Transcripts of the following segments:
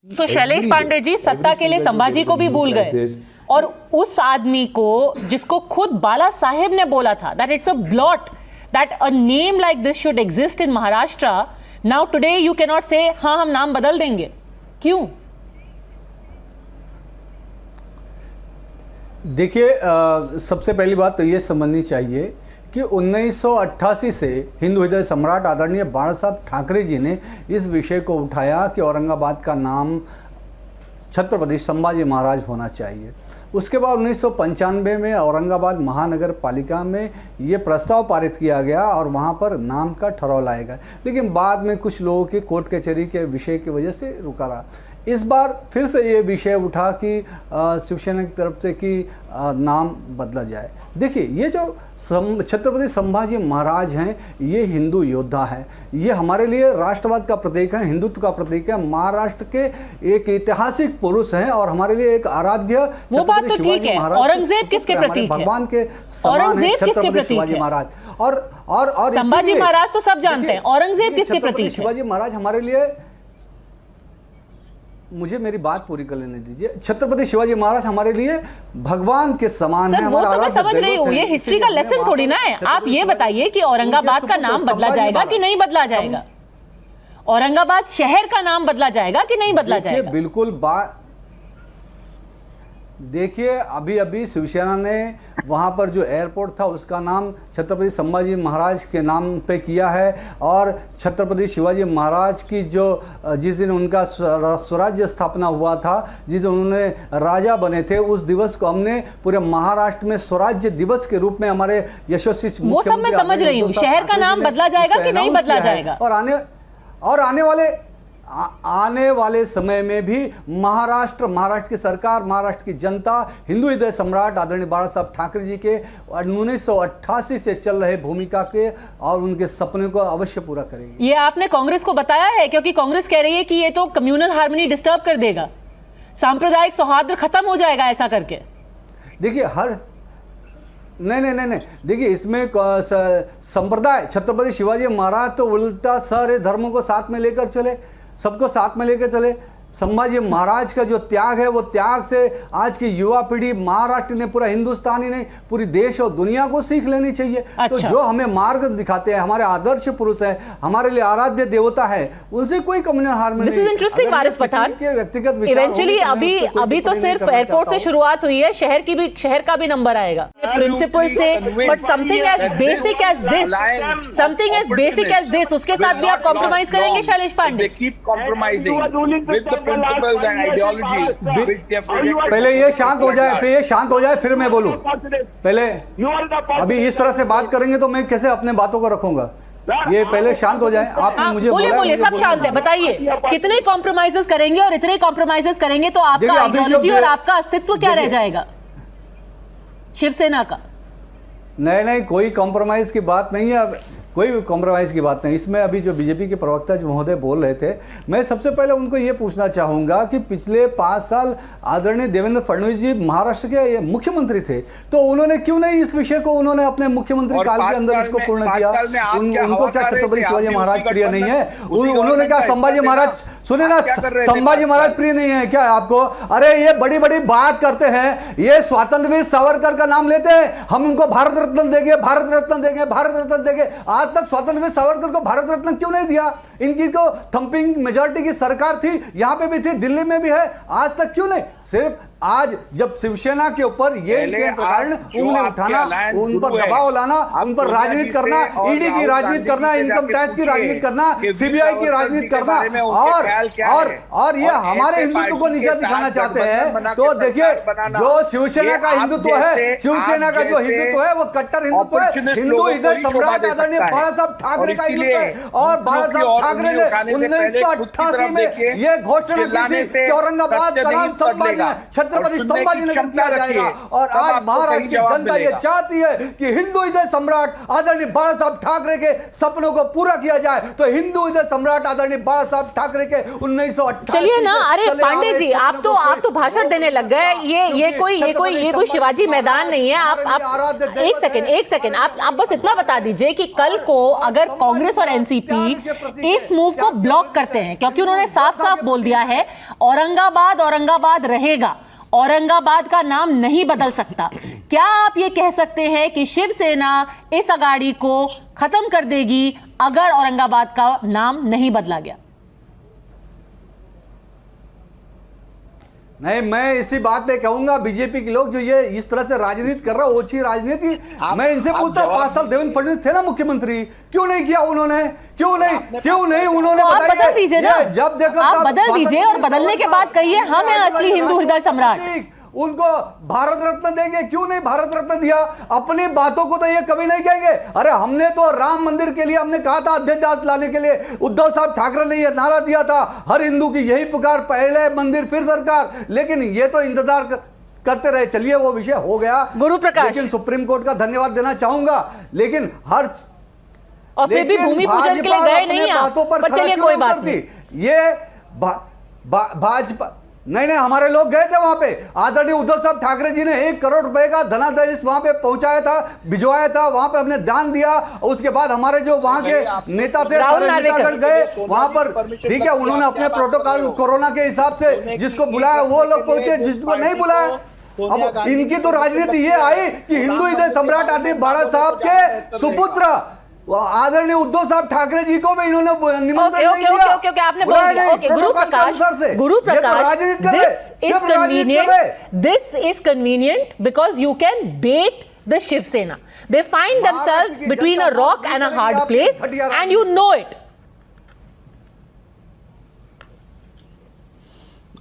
सो शैलेश पांडे जी सत्ता के लिए संभाजी को भी भूल गए, और उस आदमी को जिसको खुद बाला साहेब ने बोला था that it's a blot that a name like this should exist in Maharashtra, now today you can not से हाँ हम नाम बदल देंगे, क्यों? देखिए, सबसे पहली बात तो ये समझनी चाहिए कि 1988 से हिंदू हृदय सम्राट आदरणीय बाला साहब ठाकरे जी ने इस विषय को उठाया कि औरंगाबाद का नाम छत्रपति संभाजी महाराज होना चाहिए। उसके बाद 1995 में औरंगाबाद महानगर पालिका में ये प्रस्ताव पारित किया गया और वहाँ पर नाम का ठहराव लाया गया, लेकिन बाद में कुछ लोगों की कोर्ट कचहरी के विषय की वजह से रुका रहा। इस बार फिर से ये विषय उठा कि शिवसेना की तरफ से कि नाम बदला जाए। देखिए, ये जो छत्रपति संभाजी महाराज हैं, ये हिंदू योद्धा है, ये हमारे लिए राष्ट्रवाद का प्रतीक है, हिंदुत्व का प्रतीक है, महाराष्ट्र के एक ऐतिहासिक पुरुष हैं और हमारे लिए एक आराध्य वो बात तो ठीक है। औरंगजेब किसके प्रतीक है? भगवान के समान है छत्रपति शिवाजी महाराज। और संभाजी महाराज तो सब जानते हैं, औरंगजेब किसके प्रतीक है? शिवाजी महाराज हमारे लिए, मुझे मेरी बात पूरी कर लेने दीजिए। छत्रपति शिवाजी महाराज हमारे लिए भगवान के समान है। वो तो मैं समझ रही हूँ, ये हिस्ट्री का लेसन थोड़ी ना है। आप ये बताइए कि औरंगाबाद का नाम बदला जाएगा कि नहीं बदला जाएगा? औरंगाबाद शहर का नाम बदला जाएगा कि नहीं बदला जाएगा? बिल्कुल देखिए, अभी अभी शिवसेना ने वहाँ पर जो एयरपोर्ट था उसका नाम छत्रपति संभाजी महाराज के नाम पे किया है, और छत्रपति शिवाजी महाराज की जो जिस दिन उनका स्वराज्य स्थापना हुआ था, जिस दिन उन्होंने राजा बने थे, उस दिवस को हमने पूरे महाराष्ट्र में स्वराज्य दिवस के रूप में हमारे यशस्वी वो सब मैं समझ रही हूँ। शहर का नाम बदला जाएगा कि नहीं बदला जाएगा? और आने वाले समय में भी महाराष्ट्र की सरकार, महाराष्ट्र की जनता हिंदू हृदय सम्राट आदरणीय बाला साहब ठाकरे जी के 1988 से चल रहे भूमिका के और उनके सपने को अवश्य पूरा करेगी। ये आपने कांग्रेस को बताया है? क्योंकि कांग्रेस कह रही है कि ये तो कम्युनल हार्मनी डिस्टर्ब कर देगा, सांप्रदायिक सौहार्द खत्म हो जाएगा ऐसा करके। देखिए, नहीं, देखिए, इसमें संप्रदाय छत्रपति शिवाजी महाराज तो उल्टा सारे धर्मों को साथ में लेकर चले, सबको साथ में लेकर चले। संभाजी महाराज का जो त्याग है, वो त्याग से आज की युवा पीढ़ी, महाराष्ट्र ने, पूरा हिंदुस्तान ही नहीं पूरी देश और दुनिया को सीख लेनी चाहिए। अच्छा। तो जो हमें मार्ग दिखाते हैं, हमारे आदर्श पुरुष हैं, हमारे लिए आराध्य देवता है, उनसे कोई कम्युनल हार्मनी नहीं। इंटरेस्टिंग वारिस पठान के व्यक्तिगत इवेंचुअली अभी तो सिर्फ एयरपोर्ट से शुरुआत हुई है, शहर का भी नंबर आएगा प्रिंसिपल से, but something as basic as this उसके साथ भी आप कॉम्प्रोमाइज करेंगे Shailesh Pandey? Principles and ideologies which they have projected. पहले ये शांत हो जाए, फिर मैं बोलूं। पहले अभी इस तरह से बात करेंगे तो मैं कैसे अपने बातों को रखूंगा? ये पहले शांत हो जाए। आपने मुझे बोले सब शांत है, बताइए कितने कॉम्प्रोमाइजेस करेंगे, और इतने कॉम्प्रोमाइजेस करेंगे तो आपका आइडियोलॉजी और आपका अस्तित्व क्या रह जाएगा शिवसेना का? नहीं, कोई कॉम्प्रोमाइज की बात नहीं है, कोई कॉम्प्रोमाइज़ की बात नहीं। इसमें अभी जो बीजेपी के प्रवक्ता जो महोदय बोल रहे थे, मैं सबसे पहले उनको ये पूछना चाहूँगा कि पिछले 5 साल आदरणीय देवेंद्र फडणवीस जी महाराष्ट्र के मुख्यमंत्री थे, तो उन्होंने क्यों नहीं इस विषय को उन्होंने अपने मुख्यमंत्री काल के अंदर इसको पूर्ण किया? उनको क्या छत्रपति शिवाजी महाराज प्रिय नहीं है? उन्होंने क्या संभाजी महाराज, सुने ना, संभाजी महाराज प्रिय नहीं है क्या आपको? अरे ये बड़ी बड़ी बात करते हैं, ये स्वतंत्र वीर सावरकर का नाम लेते हैं, हम उनको भारत रत्न देंगे। आज तक स्वतंत्र वीर सावरकर को भारत रत्न क्यों नहीं दिया? इनकी तो थंपिंग मेजॉरिटी की सरकार थी, यहां पे भी थी, दिल्ली में भी है, आज तक क्यों नहीं? सिर्फ आज जब शिवसेना के ऊपर ये कारण उंगली उठाना, उन पर दबाव लाना, उन पर राजनीति करना, ईडी की राजनीति करना, इनकम टैक्स की राजनीति करना, सीबीआई की राजनीति करना, और ये हमारे हिंदुत्व को नीचा दिखाना चाहते हैं। तो देखिए, जो शिवसेना का हिंदुत्व है, शिवसेना का जो हिंदुत्व है वो कट्टर हिंदुत्व है, हिंदू हृदय सम्राट आदरणीय बाला साहब ठाकरे का हिंदुत्व है। और बाला साहब ठाकरे ने 1988 में ये घोषणा की थी कि औरंगाबाद का नाम संभाजी छत्रपति सुनने की संभाजी नगर किया क्षमता जाएगा। रखिए, और तब आज आपको महाराष्ट्र सही की जवाब जनता ये मिलेगा। चाहती है कि हिंदू हृदय सम्राट आदरणीय बाला साहब ठाकरे के सपनों को पूरा किया जाए। तो हिंदू हृदय सम्राट आदरणीय बाला साहब ठाकरे के 1988 चलिए ना, अरे पांडे जी, आप तो भाषण देने लग गए। ये कोई शिवाजी मैदान नहीं है। आप एक सेकेंड आप बस इतना बता दीजिए कि कल को अगर कांग्रेस और एनसीपी इस मूव को ब्लॉक करते हैं, क्योंकि उन्होंने साफ साफ बोल दिया है औरंगाबाद रहेगा, औरंगाबाद का नाम नहीं बदल सकता। क्या आप ये कह सकते हैं कि शिवसेना इस अगाड़ी को खत्म कर देगी अगर औरंगाबाद का नाम नहीं बदला गया? नहीं, मैं इसी बात पे कहूंगा बीजेपी के लोग जो ये इस तरह से राजनीति कर रहा है, ओछी राजनीति। मैं इनसे पूछता हूं, 5 साल देवेंद्र फडणवीस थे ना मुख्यमंत्री, क्यों नहीं किया उन्होंने? क्यों नहीं उन्होंने? तो आप बदल दीजिए ना, जब देखो आप बदल दीजिए और बदलने के बाद कहिए हम हैं असली हिंदू हृदय सम्राट। उनको भारत रत्न देंगे, क्यों नहीं भारत रत्न दिया? अपनी बातों को तो ये कभी नहीं कहेंगे। अरे हमने तो राम मंदिर के लिए हमने कहा था, अध्यादेश लाने के लिए उद्धव साहब ठाकरे ने ये नारा दिया था, हर हिंदू की यही पुकार, पहले मंदिर फिर सरकार। लेकिन ये तो इंतजार करते रहे। चलिए वो विषय हो गया गुरु प्रकाश, लेकिन सुप्रीम कोर्ट का धन्यवाद देना चाहूंगा। लेकिन हर और फिर भी भूमि पूजन के लिए गए नहीं आप, पर चलिए कोई बात नहीं। ये भाजपा नहीं, हमारे लोग गए थे वहां पे। आदरणीय उद्धव साहब ठाकरे जी ने 1 करोड़ रुपए का धनादेश वहां पे पहुंचाया था, भिजवाया था, वहां पे हमने दान दिया। और उसके बाद हमारे जो वहां के नेता थे सारे नेतागण गए वहां पर, ठीक है, उन्होंने अपने प्रोटोकॉल कोरोना के हिसाब से जिसको बुलाया वो लोग पहुंचे, जिसको नहीं बुलाया। अब इनकी तो राजनीति ये आई कि हिंदू हृदय सम्राट आदरणीय बाला साहब के सुपुत्र आदरणीय उद्धव साहब ठाकरे जी को भी इन्होंने निमंत्रण नहीं दिया। ओके, आपने बोल दिया। Okay, Guru Prakash, this is convenient because you can bait the Shiv Sena. They find themselves between a rock and a hard place, and you know it.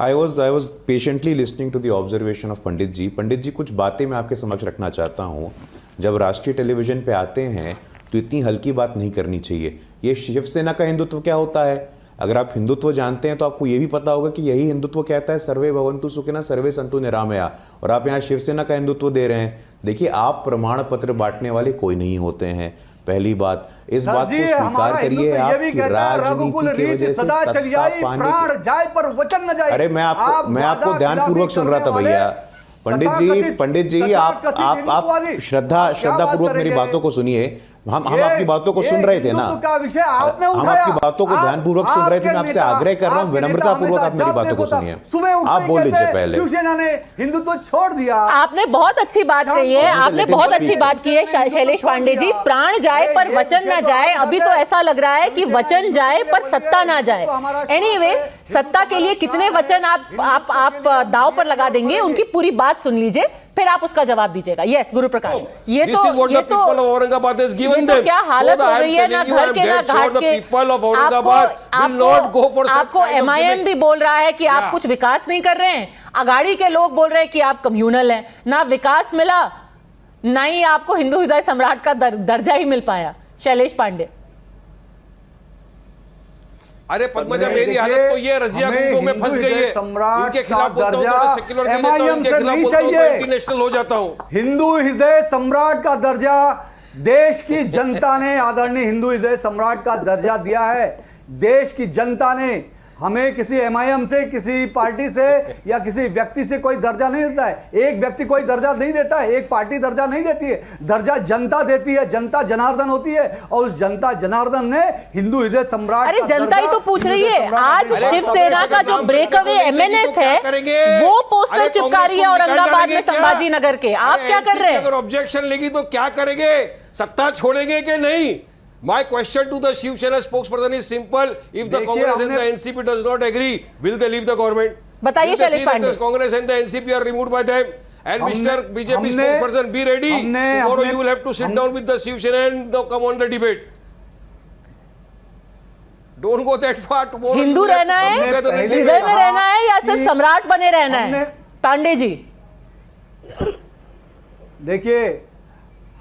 I was patiently listening to the observation of पंडित जी। पंडित जी, कुछ बातें मैं आपके समक्ष रखना चाहता हूँ। जब राष्ट्रीय टेलीविजन पे आते हैं तो इतनी हल्की बात नहीं करनी चाहिए। ये शिवसेना का हिंदुत्व क्या होता है? अगर आप हिंदुत्व जानते हैं तो आपको ये भी पता होगा कि यही हिंदुत्व कहता है सर्वे भवन्तु सुखिनः सर्वे सन्तु निरामया, और आप यहाँ शिवसेना का हिंदुत्व दे रहे हैं। देखिए, आप प्रमाण पत्र बांटने वाले कोई नहीं होते हैं, पहली बात। इस बात को स्वीकार करिए। आपकी राजनीति की वजह से सत्ता पाने के... अरे मैं आपको ध्यानपूर्वक सुन रहा था भैया। पंडित जी आप श्रद्धापूर्वक मेरी बातों को सुनिए। हम आपकी बातों को सुन रहे थे ना, हम आपकी बातों को ध्यानपूर्वक सुन रहे थे। मैं आपसे आग्रह कर रहा हूं, विनम्रतापूर्वक आप मेरी बातों को सुनिए। आप बोल लीजिए पहले। शिवसेना ने हिंदुत्व छोड़ दिया। आपने बहुत अच्छी बात कही है, आपने बहुत अच्छी बात की है शैलेश पांडे जी। प्राण जाए पर वचन ना जाए। अभी तो ऐसा लग रहा है कि वचन जाए पर सत्ता ना जाए। एनीवे, सत्ता के लिए कितने वचन आप दांव पर लगा देंगे, उनकी पूरी बात सुन लीजिए, फिर आप उसका जवाब दीजिएगा। यस गुरु प्रकाश, ये तो क्या हालत हो रही है, ना घर के ना घाट के। आपको एमआईएम भी बोल रहा है कि आप कुछ विकास नहीं कर रहे हैं, अगाड़ी के लोग बोल रहे हैं कि आप कम्युनल हैं। ना विकास मिला, ना ही आपको हिंदू हृदय सम्राट का दर्जा ही मिल पाया। शैलेश पांडे, अरे पद्मजा, मेरी हालत तो ये रजिया गुंडों में फंस गई है। इनके खिलाफ बोलता हूं तो मैं सेक्युलर दे देता हूं, इनके खिलाफ बोलता हूं तो इंटरनेशनल हो जाता हूं। हिंदू हृदय सम्राट का दर्जा देश की जनता ने आदरणीय हिंदू हृदय सम्राट का दर्जा दिया है। देश की जनता ने हमें किसी एमआईएम से, किसी पार्टी से या किसी व्यक्ति से कोई दर्जा नहीं देता है। एक व्यक्ति कोई दर्जा नहीं देता है, एक पार्टी दर्जा नहीं देती है। दर्जा जनता देती है। जनता जनार्दन होती है और उस जनता जनार्दन ने हिंदू हृदय सम्राट। अरे जनता ही तो पूछ रही है। आज शिवसेना का जो ब्रेकअवे एमएनएस है वो पोस्टर चिपका रही है औरंगाबाद में संभाजी नगर के। आप क्या कर रहे हैं? अगर ऑब्जेक्शन लेगी तो क्या करेंगे? सत्ता छोड़ेंगे कि नहीं? My question to the Shiv Sena spokesperson is simple. If the Congress and the NCP does not agree, will they leave the government? बताइए Shailesh Pandey. The Congress and the NCP are removed by them. And Mr. BJP spokesperson, be ready. Tomorrow you will have to sit down with the Shiv Sena and come on the debate. Don't go that far. Tomorrow Hindu रहना है, हृदय में रहना है, या सिर्फ सम्राट बने रहना है? पांडे जी देखिए,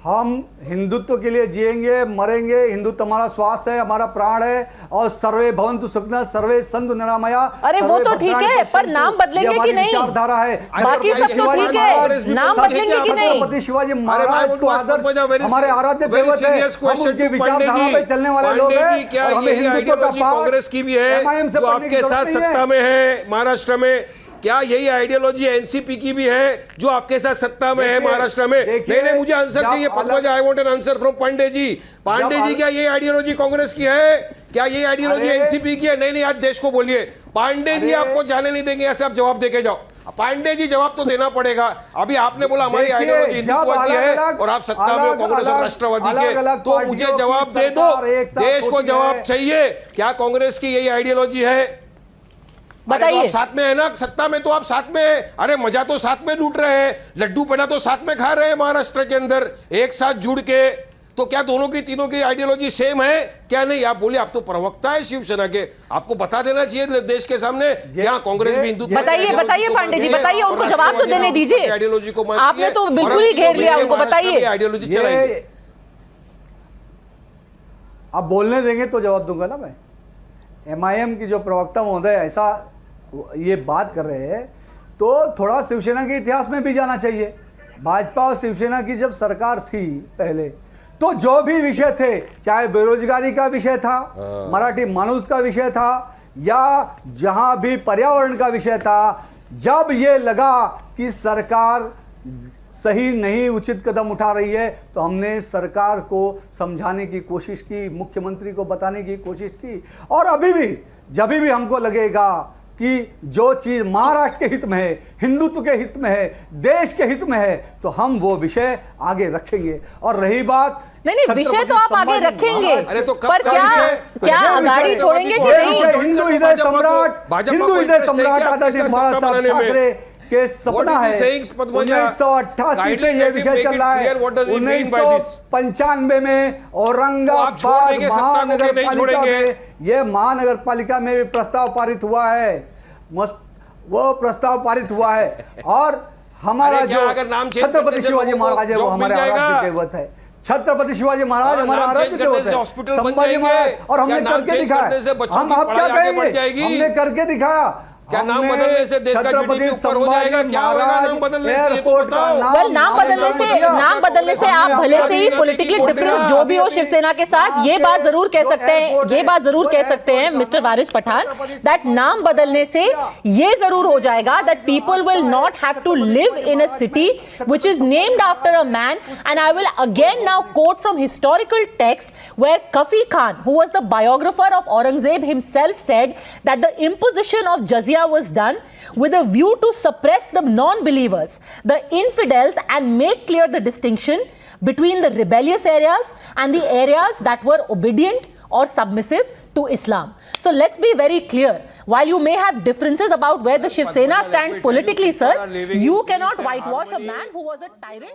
हम हिंदुत्व के लिए जिएंगे, मरेंगे। हिंदुत्व हमारा श्वास है, हमारा प्राण है। और सर्वे भवन्तु सुखिनः, सर्वे सन्तु निरामया। अरे वो तो ठीक है, पर नाम बदलेंगे कि नहीं? विचारधारा है। बाकी सब तो ठीक है, नाम बदलेंगे कि नहीं? छत्रपति शिवाजी महाराज को आदर्श, हमारे आराध्य देवत है। हम उनकी विचारधारा पे चलने वाले लोग हैं। क्या और हमें यही हिंदुत्व का आइडियोलॉजी पाठ कांग्रेस की भी है MIM से जो पढ़ने की आपके साथ जरूरत नहीं सत्ता में है महाराष्ट्र में? क्या यही आइडियोलॉजी एनसीपी की भी है जो आपके साथ सत्ता में है महाराष्ट्र में? नहीं, मुझे आंसर चाहिए Padmaja. I want an answer from Pandey ji. Pandey ji, क्या ये आइडियोलॉजी कांग्रेस की है? क्या ये आइडियोलॉजी एनसीपी की है? नहीं, आज देश को बोलिए। पांडे जी आपको जाने नहीं देंगे, ऐसे आप जवाब देके जाओ। पांडे जी जवाब तो देना पड़ेगा। अभी आपने बोला हमारी आइडियोलॉजी हिंदुत्ववादी है और आप सत्ता में हो कांग्रेस और राष्ट्रवादी के, तो मुझे जवाब दे दो। देश को जवाब चाहिए, क्या कांग्रेस की यही आइडियोलॉजी है? बताइए। तो साथ में है ना, सत्ता में तो आप साथ में है। अरे मजा तो साथ में लूट रहे हैं, लड्डू पेड़ा तो साथ में खा रहे हैं महाराष्ट्र के अंदर एक साथ जुड़ के। तो क्या दोनों की तीनों की आइडियोलॉजी सेम है? क्या नहीं? आप बोलिए, आप तो प्रवक्ता है शिवसेना के, आपको बता देना चाहिए देश के सामने क्या कांग्रेस भी हिंदुत्व। बताइए पांडे जी, बताइए, उनको जवाब तो देने दीजिए। आइडियोलॉजी को आपने तो बिल्कुल ही घेर लिया उनको, बताइए। आइडियोलॉजी चलाएंगे। आप बोलने देंगे तो जवाब दूंगा ना मैं। MIM की जो प्रवक्ता महोदय ऐसा ये बात कर रहे हैं, तो थोड़ा शिवसेना के इतिहास में भी जाना चाहिए। भाजपा और शिवसेना की जब सरकार थी पहले, तो जो भी विषय थे, चाहे बेरोजगारी का विषय था, मराठी मानुष का विषय था, या जहां भी पर्यावरण का विषय था, जब ये लगा कि सरकार सही नहीं, उचित कदम उठा रही है, तो हमने सरकार को समझाने की कोशिश की, मुख्यमंत्री को बताने की कोशिश की। और अभी भी जब भी हमको लगेगा कि जो चीज महाराष्ट्र के हित में है, हिंदुत्व के हित में है, देश के हित में है, तो हम वो विषय आगे रखेंगे। और रही बात, नहीं, विषय तो आप आगे रखेंगे, अरे तो पर क्या अगाड़ी छोड़ेंगे कि नहीं? हिंदू हृदय सम्राट, हिंदू हृदय सम्राट आदरणीय महाराज साहब ठाकरे के सपना है। 1988 से ये विषय चल रहा है। 1995 में औरंगाबाद महानगर पालिका में, ये महानगर पालिका में भी प्रस्ताव पारित हुआ है। वो प्रस्ताव पारित हुआ है। और हमारा जो छत्रपति शिवाजी महाराज है, वो हमारे आराध्य देवत है। छत्रपति शिवाजी महाराज हमारा आराध्य देवत है, संभाजी महाराज। और हमने करके दिखाया। हम आप क्या कहेंगे? हमने करके दिखाया। क्या नाम बदलने से देश का जीडीपी ऊपर हो जाएगा? क्या होगा नाम बदलने से? ये तो बताओ। वेल, नाम बदलने से आप भले से ही पॉलिटिकली डिफरेंस जो भी हो शिवसेना के साथ, ये बात जरूर कह सकते हैं, मिस्टर वारिस पठान, दैट नाम बदलने से ये जरूर हो जाएगा that people will not have to live in a city which is named after a man. And I will again now quote from historical text where Khafi Khan, who was the biographer of Aurangzeb himself, said that the imposition of jizya was done with a view to suppress the non-believers, the infidels, and make clear the distinction between the rebellious areas and the areas that were obedient or submissive to Islam. So let's be very clear. While you may have differences about where the Shiv Sena stands politically, sir, you cannot whitewash a man who was a tyrant.